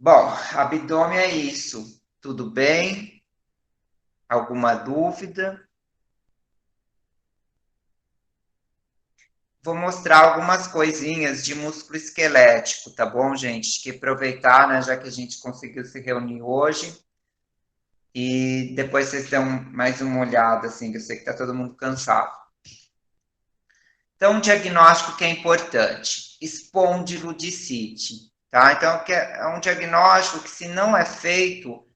Bom, abdômen é isso. Tudo bem? Alguma dúvida? Vou mostrar algumas coisinhas de músculo esquelético, tá bom, gente? Que aproveitar, né, já que a gente conseguiu se reunir hoje. E depois vocês dão mais uma olhada, assim, que eu sei que tá todo mundo cansado. Então, um diagnóstico que é importante: espondilodicite, tá? Então, é um diagnóstico que, se não é feito,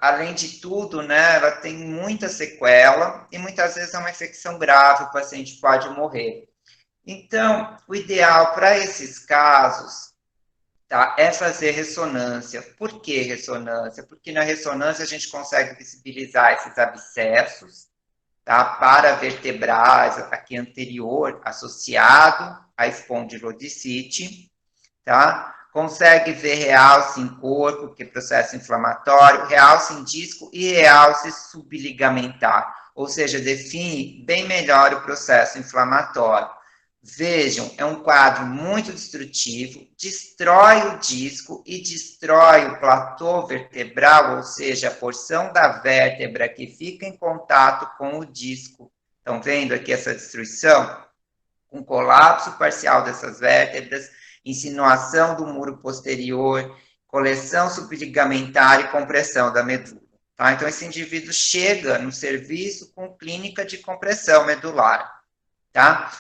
além de tudo, né, ela tem muita sequela e muitas vezes é uma infecção grave, o paciente pode morrer. Então, o ideal para esses casos, tá, é fazer ressonância. Por que ressonância? Porque na ressonância a gente consegue visibilizar esses abscessos, tá, paravertebrais aqui anterior, associado à espondilodicite, tá? Consegue ver realce em corpo, que é processo inflamatório, realce em disco e realce subligamentar, ou seja, define bem melhor o processo inflamatório. Vejam, é um quadro muito destrutivo, destrói o disco e destrói o platô vertebral, ou seja, a porção da vértebra que fica em contato com o disco. Estão vendo aqui essa destruição? Com colapso parcial dessas vértebras, insinuação do muro posterior, coleção subligamentar e compressão da medula. Tá? Então, esse indivíduo chega no serviço com clínica de compressão medular. Tá?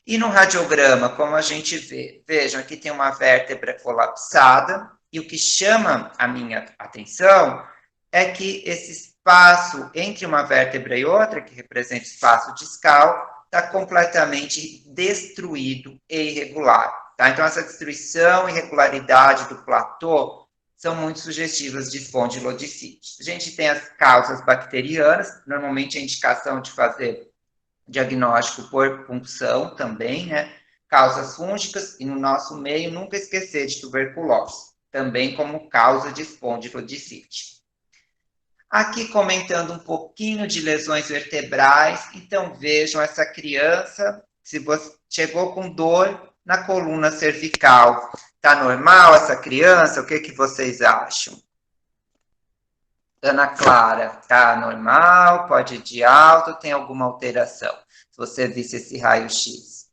E no radiograma, como a gente vê, vejam, aqui tem uma vértebra colapsada, e o que chama a minha atenção é que esse espaço entre uma vértebra e outra, que representa espaço discal, está completamente destruído e irregular. Tá? Então, essa destruição e irregularidade do platô são muito sugestivas de espondilodicite. A gente tem as causas bacterianas, normalmente a indicação de fazer diagnóstico por punção também, né? Causas fúngicas e, no nosso meio, nunca esquecer de tuberculose, também como causa de espondilodicite. Aqui comentando um pouquinho de lesões vertebrais, então vejam essa criança, se você chegou com dor na coluna cervical, tá normal essa criança? O que que vocês acham? Ana Clara, tá normal, pode ir de alto, tem alguma alteração? Se você visse esse raio-x.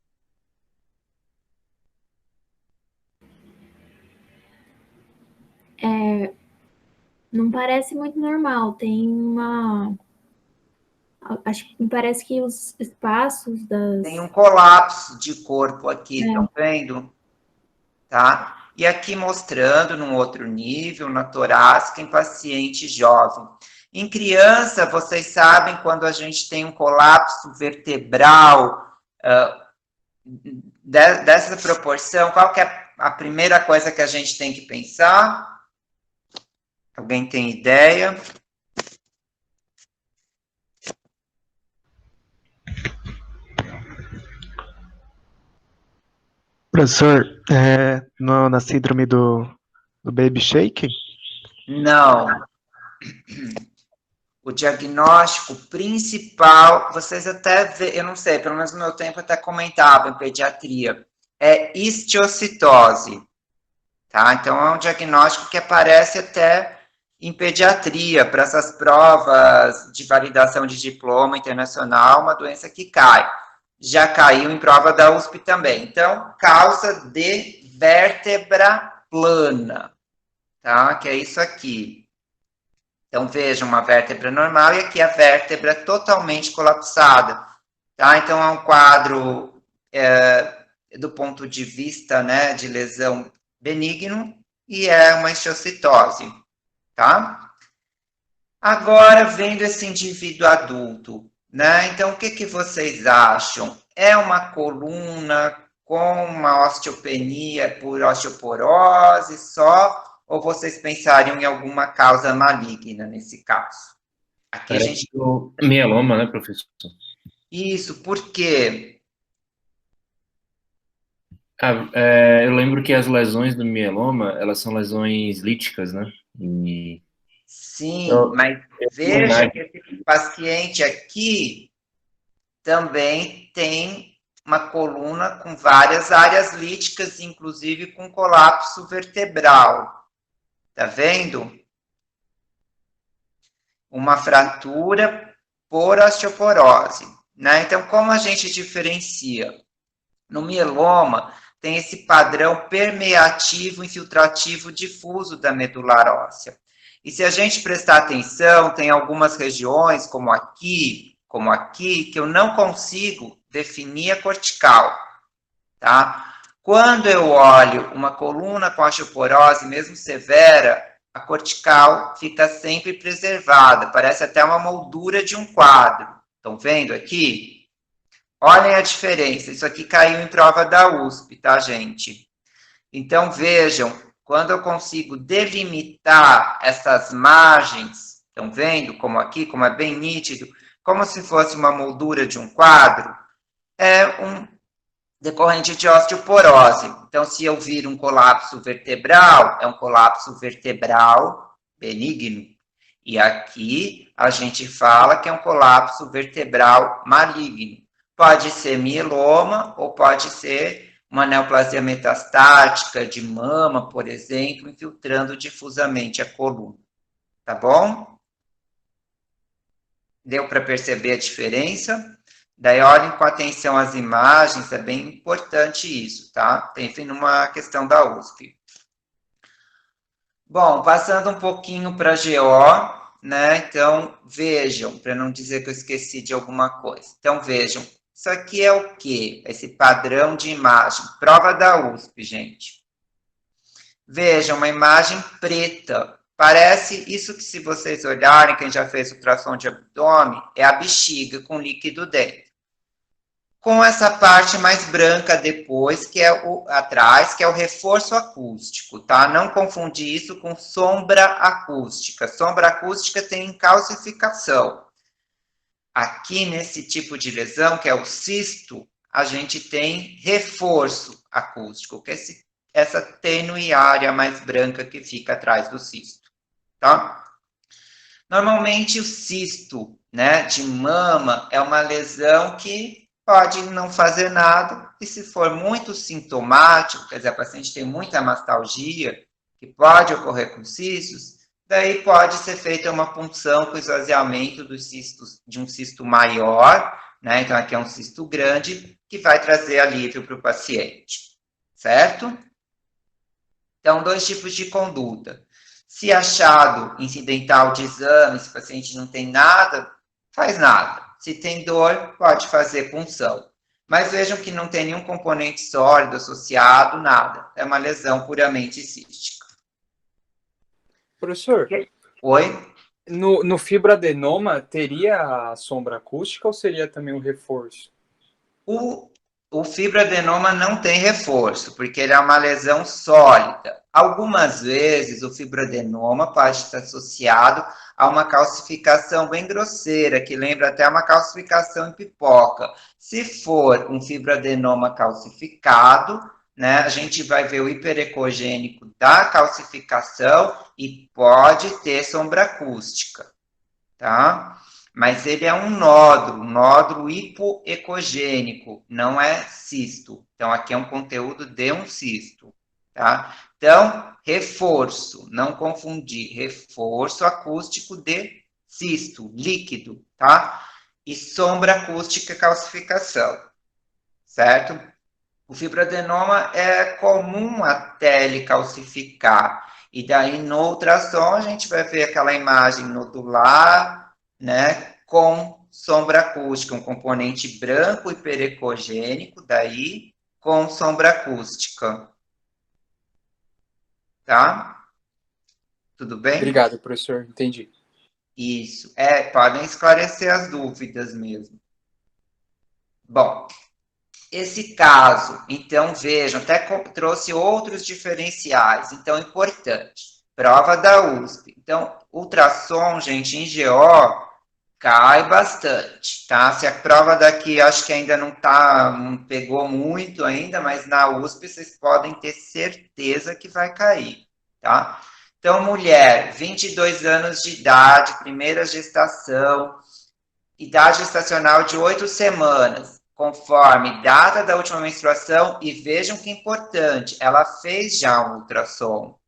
Não parece muito normal. Tem uma. Acho que me parece que os espaços Tem um das. colapso de corpo aqui, estão É, vendo? Tá? E aqui mostrando num outro nível, na torácica, em paciente jovem. Em criança, vocês sabem quando a gente tem um colapso vertebral dessa proporção, qual que é a primeira coisa que a gente tem que pensar? Alguém tem ideia? Professor, na síndrome do Baby Shake? Não. O diagnóstico principal, vocês até, eu não sei, pelo menos no meu tempo até comentava em pediatria, é histiocytose, tá? Então é um diagnóstico que aparece até em pediatria, para essas provas de validação de diploma internacional, uma doença que cai. Já caiu em prova da USP também. Então, causa de vértebra plana, tá? Que é isso aqui. Então, vejam uma vértebra normal e aqui a vértebra totalmente colapsada. Tá? Então, é um quadro, do ponto de vista, né, de lesão benigno, e é uma histiocytose. Tá? Agora, vendo esse indivíduo adulto, né? Então, o que, que vocês acham? É uma coluna com uma osteopenia por osteoporose só? Ou vocês pensariam em alguma causa maligna nesse caso? Aqui a Parece gente. o mieloma, né, professor? Isso, por quê? Eu lembro que as lesões do mieloma, elas são lesões líticas, né? E Sim, eu, mas eu tenho uma veja que imagem. esse paciente aqui também tem uma coluna com várias áreas líticas, inclusive com colapso vertebral. Tá vendo? Uma fratura por osteoporose, né? Então, como a gente diferencia? No mieloma, tem esse padrão permeativo, infiltrativo, difuso da medular óssea. E se a gente prestar atenção, tem algumas regiões, como aqui, que eu não consigo definir a cortical, tá? Quando eu olho uma coluna com osteoporose, mesmo severa, a cortical fica sempre preservada, parece até uma moldura de um quadro. Estão vendo aqui? Olhem a diferença, isso aqui caiu em prova da USP, tá, gente? Então, vejam, quando eu consigo delimitar essas margens, estão vendo como aqui, como é bem nítido, como se fosse uma moldura de um quadro, é um decorrente de osteoporose. Então, se eu vir um colapso vertebral, é um colapso vertebral benigno. E aqui a gente fala que é um colapso vertebral maligno. Pode ser mieloma ou pode ser uma neoplasia metastática de mama, por exemplo, infiltrando difusamente a coluna. Tá bom? Deu para perceber a diferença? Daí olhem com atenção as imagens, é bem importante isso, tá? Tem numa questão da USP. Bom, passando um pouquinho para GO, né? Então, vejam, para não dizer que eu esqueci de alguma coisa. Então, vejam, isso aqui é o quê? Esse padrão de imagem. Prova da USP, gente. Vejam, uma imagem preta. Parece isso que, se vocês olharem, quem já fez ultrassom de abdômen, é a bexiga com líquido dentro. Com essa parte mais branca depois, que é atrás, que é o reforço acústico, tá? Não confundir isso com sombra acústica. Sombra acústica tem calcificação. Aqui, nesse tipo de lesão, que é o cisto, a gente tem reforço acústico, que é essa tênue área mais branca que fica atrás do cisto, tá? Normalmente, o cisto, né, de mama é uma lesão que pode não fazer nada, e se for muito sintomático, quer dizer, a paciente tem muita mastalgia, que pode ocorrer com cistos, daí pode ser feita uma punção com esvaziamento dos cistos, de um cisto maior, né? Então, aqui é um cisto grande, que vai trazer alívio para o paciente, certo? Então, 2 tipos de conduta. Se achado incidental de exame, se o paciente não tem nada, faz nada. Se tem dor, pode fazer punção. Mas vejam que não tem nenhum componente sólido associado, nada. É uma lesão puramente cística. Professor, Oi? no fibroadenoma, teria a sombra acústica ou seria também um reforço? O fibroadenoma não tem reforço, porque ele é uma lesão sólida. Algumas vezes o fibroadenoma pode estar associado a uma calcificação bem grosseira, que lembra até uma calcificação em pipoca. Se for um fibroadenoma calcificado, né, a gente vai ver o hiperecogênico da calcificação e pode ter sombra acústica, tá? Mas ele é um nódulo hipoecogênico, não é cisto. Então, aqui é um conteúdo de um cisto, tá? Então, reforço, não confundir, reforço acústico de cisto, líquido, tá? E sombra acústica, calcificação, certo? O fibroadenoma é comum até ele calcificar, e daí no ultrassom a gente vai ver aquela imagem nodular, né, com sombra acústica, um componente branco hiperecogênico, daí com sombra acústica. Tá? Tudo bem? Obrigado, professor. Entendi. Isso. Podem esclarecer as dúvidas mesmo. Bom, esse caso, então, vejam, até trouxe outros diferenciais, então, importante. Prova da USP. Então, ultrassom, gente, em GO, cai bastante, tá? Se a prova daqui, acho que ainda não pegou muito ainda, mas na USP vocês podem ter certeza que vai cair, tá? Então, mulher, 22 anos de idade, primeira gestação, idade gestacional de 8 semanas, conforme data da última menstruação, e vejam que importante, ela fez já um ultrassom,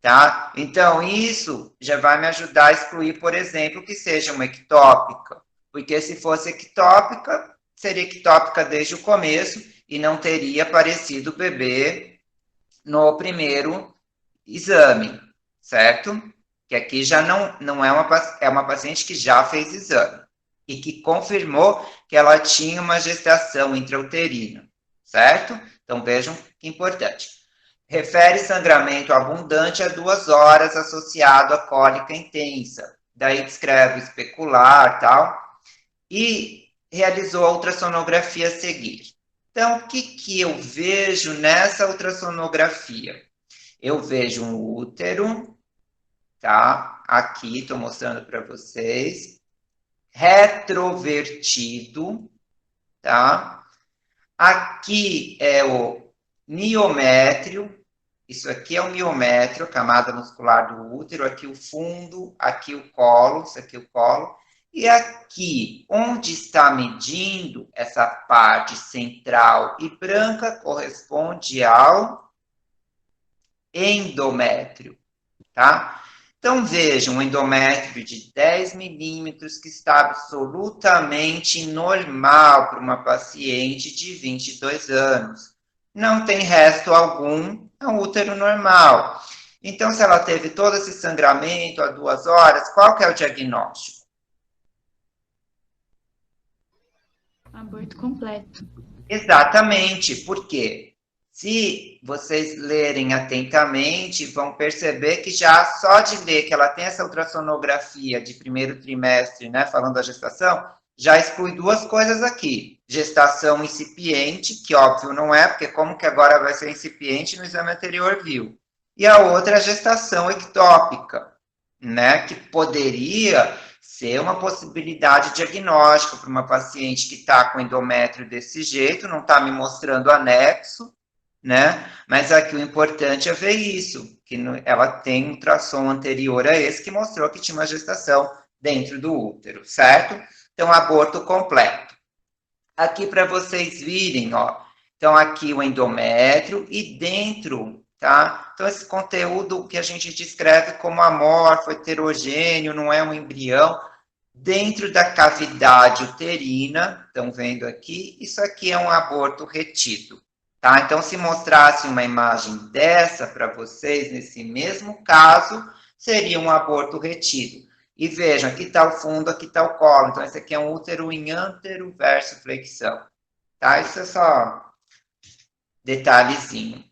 tá? Então, isso já vai me ajudar a excluir, por exemplo, que seja uma ectópica, porque se fosse ectópica, seria ectópica desde o começo e não teria aparecido o bebê no primeiro exame, certo? Que aqui já não é uma paciente que já fez exame e que confirmou que ela tinha uma gestação intrauterina, certo? Então vejam que importante. Refere sangramento abundante a 2 horas associado a cólica intensa. Daí descreve especular, tal. E realizou a ultrassonografia a seguir. Então, o que eu vejo nessa ultrassonografia? Eu vejo um útero, tá? Aqui, estou mostrando para vocês. Retrovertido, tá? Aqui é o miométrio. Isso aqui é o miométrio, camada muscular do útero. Aqui o fundo, aqui o colo. Isso aqui é o colo. E aqui, onde está medindo essa parte central e branca, corresponde ao endométrio, tá? Então, vejam, um endométrio de 10 milímetros que está absolutamente normal para uma paciente de 22 anos. Não tem resto algum, é um útero normal. Então, se ela teve todo esse sangramento há 2 horas, qual que é o diagnóstico? Aborto completo. Exatamente, porque se vocês lerem atentamente, vão perceber que já só de ler que ela tem essa ultrassonografia de primeiro trimestre, né, falando da gestação, já exclui 2 coisas aqui. Gestação incipiente, que óbvio não é, porque como que agora vai ser incipiente no exame anterior viu. E a outra é a gestação ectópica, né, que poderia ser uma possibilidade diagnóstica para uma paciente que está com endométrio desse jeito, não está me mostrando anexo, né? Mas aqui o importante é ver isso, que ela tem um ultrassom anterior a esse que mostrou que tinha uma gestação dentro do útero, certo? Então, aborto completo. Aqui para vocês virem, ó. Então, aqui o endométrio e dentro, tá? Então, esse conteúdo que a gente descreve como amorfo, heterogêneo, não é um embrião, dentro da cavidade uterina, estão vendo aqui, isso aqui é um aborto retido, tá? Então, se mostrasse uma imagem dessa para vocês, nesse mesmo caso, seria um aborto retido. E vejam, aqui está o fundo, aqui está o colo. Então, esse aqui é um útero em anteroverso flexão, tá? Isso é só detalhezinho.